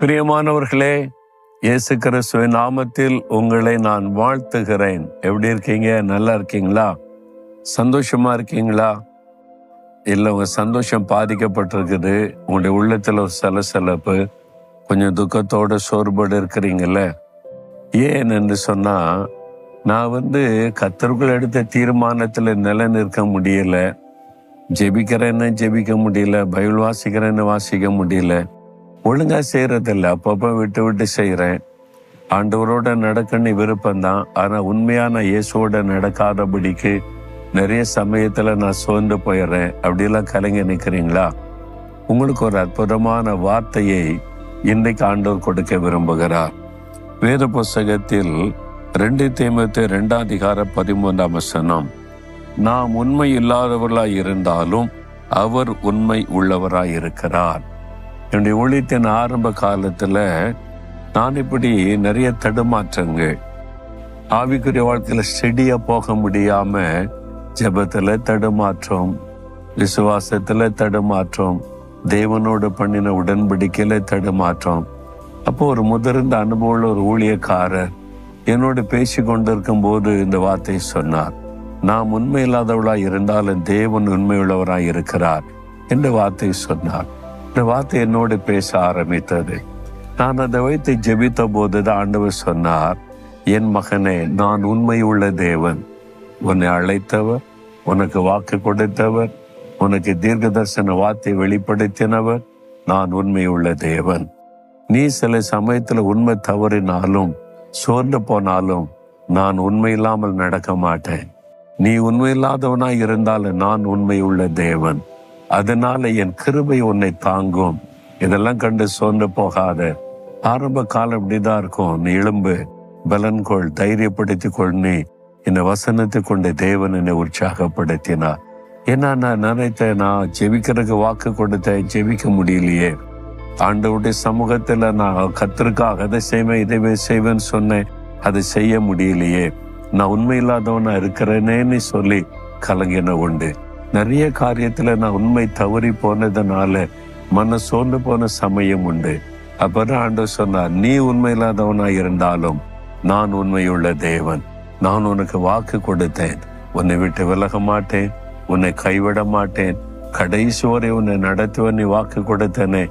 பிரியமானவர்களே, இயேசு கிறிஸ்துவின் நாமத்தில் உங்களை நான் வாழ்த்துகிறேன். எப்படி இருக்கீங்க? நல்லா இருக்கீங்களா? சந்தோஷமா இருக்கீங்களா? இல்லை, உங்க சந்தோஷம் பாதிக்கப்பட்டிருக்குது, உங்களுடைய உள்ளத்துல ஒரு சலசலப்பு, கொஞ்சம் துக்கத்தோட சோர்வோடு இருக்கிறீங்கல்ல. ஏன் என்று சொன்னா, நான் கர்த்தருக்குள் எடுத்த தீர்மானத்துல நிலை நிற்க முடியல, ஜெபிக்கிறேன்னு ஜெபிக்க முடியல, பைபிள் வாசிக்கிறேன்னு வாசிக்க முடியல, ஒழுங்கா செய்யறதில்ல, அப்பப்போ விட்டு விட்டு செய்கிறேன். ஆண்டவரோட நடக்கன்னு விருப்பம்தான், ஆனா உண்மையான இயேசுவோட நடக்காதபடிக்கு நிறைய சமயத்துல நான் சோர்ந்து போயிடுறேன். அப்படியெல்லாம் கலங்கி நிற்கிறீங்களா? உங்களுக்கு ஒரு அற்புதமான வார்த்தையை இன்றைக்கு ஆண்டவர் கொடுக்க விரும்புகிறார். வேத புஸ்தகத்தில் 2 தீமோத்தேயு 2:13 நாம் உண்மை இல்லாதவர்களாய் இருந்தாலும் அவர் உண்மை உள்ளவராய் இருக்கிறார். என்னுடைய ஊழியத்தின் ஆரம்ப காலத்துல நான் இப்படி நிறைய தடுமாற்றங்கள், ஆவிக்குரிய வாழ்க்கையில ஸ்டெடியா போக முடியாம ஜெபத்துல தடுமாற்றம், விசுவாசத்துல தடுமாற்றம், தேவனோடு பண்ணின உடன்படிக்கையில தடுமாற்றம். அப்போ ஒரு முதிர்ந்த அனுபவம் ஒரு ஊழியக்காரர் என்னோடு பேசி கொண்டிருக்கும் போது இந்த வார்த்தை சொன்னார். நாம் உண்மை இல்லாதவளாய் இருந்தாலும் தேவன் உண்மையுள்ளவராய் இருக்கிறார் என்ற வார்த்தை சொன்னார். இந்த வார்த்தை என்னோடு பேச ஆரம்பித்தது. நான் அதை வைத்து ஜெபித்த போதுதான் ஆண்டவர் சொன்னார், என் மகனே, நான் உண்மை உள்ள தேவன், உன்னை அழைத்தவர், உனக்கு வாக்கு கொடுத்தவர், உனக்கு தீர்க்க தரிசன வார்த்தை வெளிப்படுத்தினவர், நான் உண்மை உள்ள தேவன். நீ சில சமயத்துல உண்மை தவறினாலும் சோர்ந்து போனாலும் நான் உண்மை இல்லாமல் நடக்க மாட்டேன். நீ உண்மை இல்லாதவனாய் இருந்தாலும் நான் உண்மை உள்ள தேவன். அதனால என் கிருபை உன்னை தாங்கும். இதெல்லாம் கண்டு சோர்ந்து போகாத. ஆரம்ப காலம் இப்படிதான் இருக்கும். நீ எழும்பு, பலன்கொள், தைரியப்படுத்திக் நீ இந்த வசனத்தை கொண்டு தேவன் என்னை உற்சாகப்படுத்தினார். ஏன்னா நான் நினைத்தேன், நான் ஜெபிக்கிறதுக்கு வாக்கு கொடுத்தேன், ஜெபிக்க முடியலையே. ஆண்டவருடைய சமூகத்துல நான் கர்த்தருக்காக அதை செய்வேன் இதை செய்வேன்னு சொன்னேன், அதை செய்ய முடியலையே. நான் உண்மை இல்லாதவனா இருக்கிறேனேன்னு சொல்லி கலங்கின உண்டு. நிறைய காரியத்துல நான் உண்மை தவறி போனதுனால மன சோர்ந்து போன சமயம் உண்டு. அப்பதான் ஆண்டவர் சொன்னார், நீ உண்மை இல்லாதவனா இருந்தாலும் நான் உண்மையுள்ள தேவன். நான் உனக்கு வாக்கு கொடுத்தேன், உன்னை விட்டு விலக மாட்டேன், உன்னை கைவிட மாட்டேன், கடைசி வரை உன்னை நடத்துவன் நீ வாக்கு கொடுத்தேனே.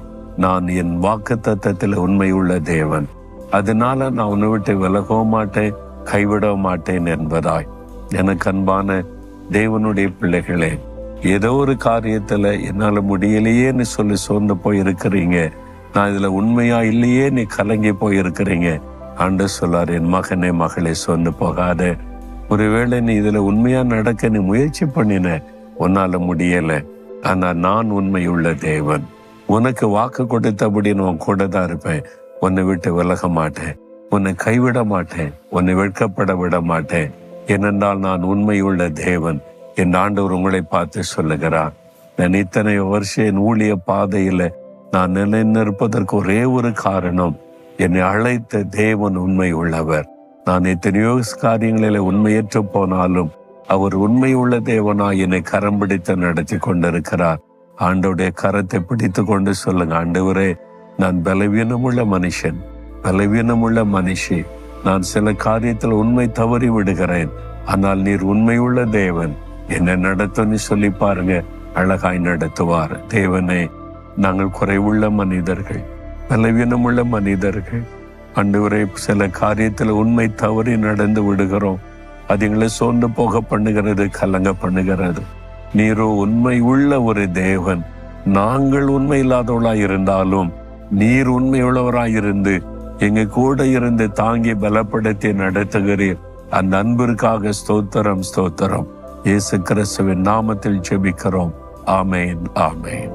நான் என் வாக்கு தத்தத்தில் உண்மையுள்ள தேவன். அதனால நான் உன்னை விட்டு விலகவும் மாட்டேன், கைவிட மாட்டேன் என்பதாய். எனக்கு அன்பான தேவனுடைய பிள்ளைகளே, ஏதோ ஒரு காரியத்துல என்னால முடியலையேன்னு சொல்லி சோர்ந்து போயிருக்கிறீங்க, நான் இதுல உண்மையா இல்லையே நீ கலங்கி போயிருக்கிறீங்க. ஆண்டவர் சொல்லார், என் மகனே மகளே, சோர்ந்து போகாத. ஒருவேளை நீ இதுல உண்மையா நடக்க நீ முயற்சி பண்ணின, உன்னால முடியல, ஆனா நான் உண்மையுள்ள தேவன். உனக்கு வாக்கு கொடுத்தபடி நான் கூட தான் இருப்பேன். உன்னை விட்டு விலக மாட்டேன், உன்னை கைவிட மாட்டேன், உன்னை வெட்கப்பட விட மாட்டேன். ஏனென்றால் நான் உண்மையுள்ள தேவன். என் ஆண்டவர் உங்களை பார்த்து சொல்லுகிறார். நான் இத்தனை வருஷம் என் ஊழிய பாதையில நான் நிலைநிற்பதற்கு ஒரே ஒரு காரணம், என்னை அழைத்த தேவன் உண்மை உள்ளவர். நான் எத்தனையோ காரியங்களில உண்மையற்று போனாலும் அவர் உண்மை உள்ள தேவனா என்னை கரம் பிடித்து நடத்தி கொண்டிருக்கிறார். ஆண்டவருடைய கரத்தை பிடித்து கொண்டு சொல்லுங்க, ஆண்டவரே, நான் பலவீனமுள்ள மனுஷன், பலவீனமுள்ள மனுஷி, நான் சில காரியத்தில் உண்மை தவறி விடுகிறேன், ஆனால் நீர் உண்மையுள்ள தேவன், என்னை நடத்துன்னு சொல்லி பாருங்க, அழகாய் நடத்துவார். தேவனே, நாங்கள் குறைவுள்ள மனிதர்கள், பலவீனமுள்ள மனிதர்கள். ஆண்டவரே, சில காரியத்தில் உண்மை தவறி நடந்து விடுகிறோம். அது எங்களை சோர்ந்து போக பண்ணுகிறது, கலங்க பண்ணுகிறது. நீரோ உண்மை உள்ள ஒரு தேவன். நாங்கள் உண்மை இல்லாதவளாய் இருந்தாலும் நீர் உண்மையுள்ளவராயிருந்து எங்க கூட இருந்து தாங்கி பலப்படுத்தி நடத்துகிறீர். அந்த அன்பிற்காக ஸ்தோத்திரம், ஸ்தோத்திரம். இயேசு கிறிஸ்துவின் நாமத்தில் ஜெபிக்கிறோம். ஆமேன், ஆமேன்.